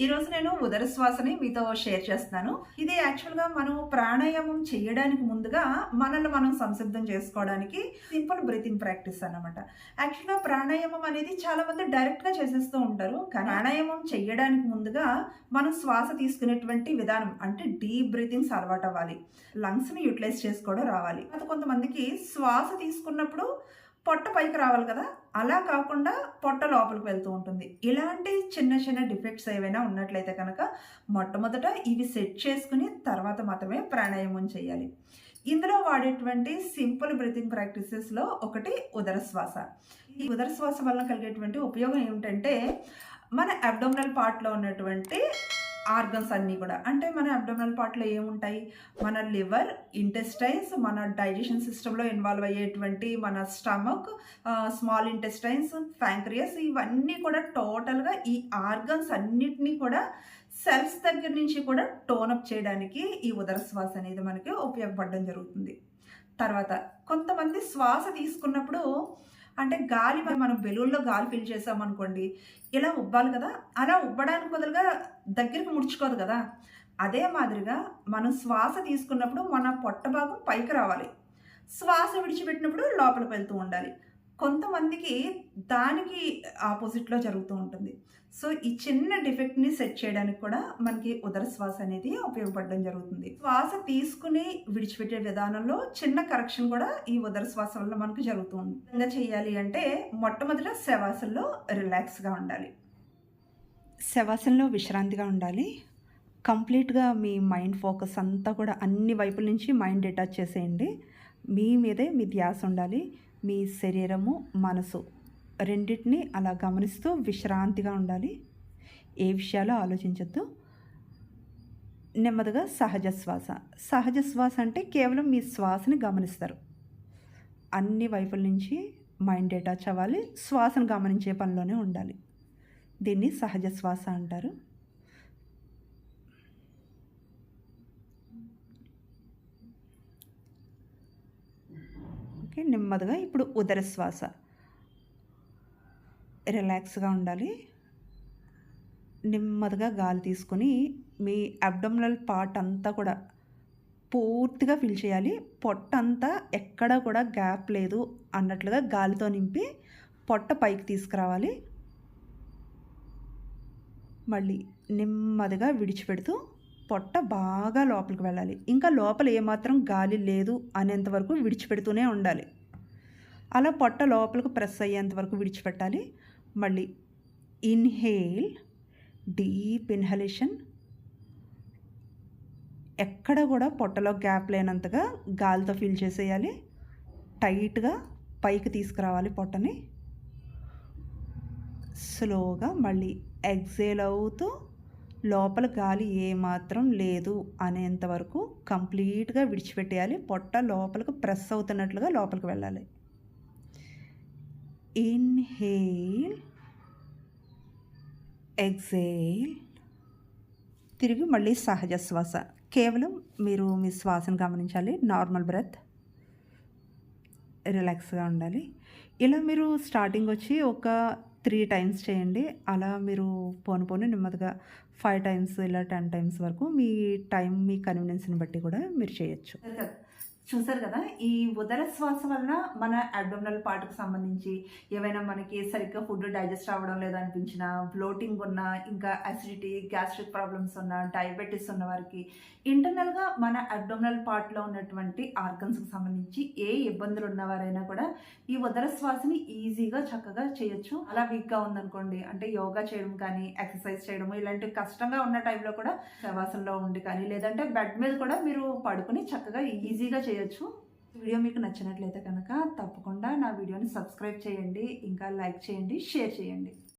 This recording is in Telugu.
ఈరోజు నేను ఉదర శ్వాసని మీతో షేర్ చేస్తున్నాను. ఇది యాక్చువల్‌గా మనం ప్రాణాయామం చేయడానికి ముందుగా మనల్ని మనం సంసిద్ధం చేసుకోవడానికి సింపుల్ బ్రీతింగ్ ప్రాక్టీస్ అన్నమాట. యాక్చువల్‌గా ప్రాణాయామం అనేది చాలా మంది డైరెక్ట్‌గా చేసేస్తూ ఉంటారు. కానీ ప్రాణాయామం చేయడానికి ముందుగా మనం శ్వాస తీసుకునేటువంటి విధానం అంటే డీప్ బ్రీతింగ్స్ అలవాటు అవ్వాలి. లంగ్స్‌ని యూటిలైజ్ చేసుకోవడం రావాలి. అది కొంతమందికి శ్వాస తీసుకున్నప్పుడు పొట్ట పైకి రావాలి కదా! అలా కాకుండా పొట్ట లోపలికి వెళ్తూ ఉంటుంది. ఇలాంటి చిన్న చిన్న డిఫెక్ట్స్ ఏవైనా ఉన్నట్లయితే కనుక మొట్టమొదట ఇవి సెట్ చేసుకుని తర్వాత మాత్రమే ప్రాణాయామం చేయాలి. ఇందులో వాడేటువంటి సింపుల్ బ్రీతింగ్ ప్రాక్టీసెస్‌లో ఒకటి ఉదర శ్వాస. ఈ ఉదర శ్వాస వలన కలిగేటువంటి ఉపయోగం ఏమిటంటే మన అబ్డోమినల్ పార్ట్‌లో ఉన్నటువంటి ఆర్గన్స్ అన్నీ కూడా అంటే మన అబ్డోమినల్ పార్ట్లో ఏముంటాయి, మన లివర్, ఇంటెస్టైన్స్, మన డైజెషన్ సిస్టంలో ఇన్వాల్వ్ అయ్యేటువంటి మన స్టమక్, స్మాల్ ఇంటెస్టైన్స్, ప్యాంక్రియాస్, ఇవన్నీ కూడా టోటల్గా ఈ ఆర్గన్స్ అన్నిటినీ కూడా సెల్స్ దగ్గర నుంచి కూడా టోనప్ చేయడానికి ఈ ఉదర శ్వాస అనేది మనకి ఉపయోగపడడం జరుగుతుంది. తర్వాత కొంతమంది శ్వాస తీసుకున్నప్పుడు అంటే గాలి మనం బెలూన్లో గాలి ఫిల్ చేసామనుకోండి, ఇలా ఉబ్బాలి కదా, అలా ఉబ్బడానికి బదులుగా దగ్గరికి ముడుచుకోదు కదా. అదే మాదిరిగా మనం శ్వాస తీసుకున్నప్పుడు మన పొట్ట భాగం పైకి రావాలి, శ్వాస విడిచిపెట్టినప్పుడు లోపలికి వెళ్తూ ఉండాలి. కొంతమందికి దానికి ఆపోజిట్లో జరుగుతూ ఉంటుంది. సో ఈ చిన్న డిఫెక్ట్ని సెట్ చేయడానికి కూడా మనకి ఉదర శ్వాస అనేది ఉపయోగపడడం జరుగుతుంది. శ్వాస తీసుకుని విడిచిపెట్టే విధానంలో చిన్న కరెక్షన్ కూడా ఈ ఉదర శ్వాస వల్ల మనకు జరుగుతుంది. ఇలా చేయాలి అంటే మొట్టమొదట శవాసనలో రిలాక్స్గా ఉండాలి. శవాసనలో విశ్రాంతిగా ఉండాలి. కంప్లీట్గా మీ మైండ్ ఫోకస్ అంతా కూడా అన్ని వైపుల నుంచి మైండ్ డిటాచ్ చేసేయండి. మీ మీదే మీ ధ్యాస ఉండాలి. మీ శరీరము, మనసు రెండింటిని అలా గమనిస్తూ విశ్రాంతిగా ఉండాలి. ఏ విషయాలు ఆలోచించొద్దు. నెమ్మదిగా సహజ శ్వాస. సహజ శ్వాస అంటే కేవలం మీ శ్వాసని గమనిస్తారు. అన్ని వైపుల నుంచి మైండ్ డిటాచ్ అవ్వాలి. శ్వాసను గమనించే పనిలోనే ఉండాలి. దీన్ని సహజ శ్వాస అంటారు. ఓకే, నెమ్మదిగా ఇప్పుడు ఉదర శ్వాస. రిలాక్స్గా ఉండాలి. నెమ్మదిగా గాలి తీసుకొని మీ అబ్డోమినల్ పార్ట్ అంతా కూడా పూర్తిగా ఫిల్ చేయాలి. పొట్ట అంతా ఎక్కడ కూడా గ్యాప్ లేదు అన్నట్లుగా గాలితో నింపి పొట్ట పైకి తీసుకురావాలి. మళ్ళీ నెమ్మదిగా విడిచిపెడుతూ పొట్ట బాగా లోపలికి వెళ్ళాలి. ఇంకా లోపల ఏమాత్రం గాలి లేదు అనేంత వరకు విడిచిపెడుతూనే ఉండాలి. అలా పొట్ట లోపలికి ప్రెస్ అయ్యేంత వరకు విడిచిపెట్టాలి. మళ్ళీ ఇన్హేల్, డీప్ ఇన్హలేషన్. ఎక్కడ కూడా పొట్టలో గ్యాప్ లేనంతగా గాలితో ఫిల్ చేసేయాలి. టైట్గా పైకి తీసుకురావాలి పొట్టని. స్లోగా మళ్ళీ ఎగ్జేల్ అవుతూ లోపల గాలి ఏమాత్రం లేదు అనేంత వరకు కంప్లీట్గా విడిచిపెట్టేయాలి. పొట్ట లోపలికి ప్రెస్ అవుతున్నట్లుగా లోపలికి వెళ్ళాలి. Inhale, exhale. తిరిగి మళ్ళీ సహజ శ్వాస. కేవలం మీరు మీ శ్వాసను గమనించాలి. Normal breath. రిలాక్స్గా ఉండాలి. ఇలా మీరు స్టార్టింగ్ వచ్చి ఒక 3 టైమ్స్ చేయండి. అలా మీరు పోను నెమ్మదిగా 5 టైమ్స్ ఇలా 10 టైమ్స్ వరకు మీ టైం, మీ కన్వీనియన్స్ని బట్టి కూడా మీరు చేయొచ్చు. చూసారు కదా, ఈ ఉదర శ్వాస వలన మన అబ్డోమినల్ పార్ట్కి సంబంధించి ఏవైనా మనకి సరిగ్గా ఫుడ్ డైజెస్ట్ అవ్వడం లేదనిపించినా, బ్లోటింగ్ ఉన్నా, ఇంకా అసిడిటీ, గ్యాస్ట్రిక్ ప్రాబ్లమ్స్ ఉన్న, డయాబెటీస్ ఉన్న వారికి ఇంటర్నల్గా మన అబ్డోమినల్ పార్ట్లో ఉన్నటువంటి ఆర్గన్స్కి సంబంధించి ఏ ఇబ్బందులు ఉన్నవారైనా కూడా ఈ ఉదర శ్వాసని ఈజీగా చక్కగా చేయొచ్చు. అలా వీక్గా ఉందనుకోండి, అంటే యోగా చేయడం కానీ, ఎక్సర్సైజ్ చేయడము ఇలాంటి కష్టంగా ఉన్న టైంలో కూడా శవాసనలో ఉండి కానీ, లేదంటే బెడ్ మీద కూడా మీరు పడుకుని చక్కగా ఈజీగా చేయొచ్చు. వీడియో మీకు నచ్చినట్లయితే కనుక తప్పకుండా నా వీడియోని సబ్స్క్రైబ్ చేయండి, ఇంకా లైక్ చేయండి, షేర్ చేయండి.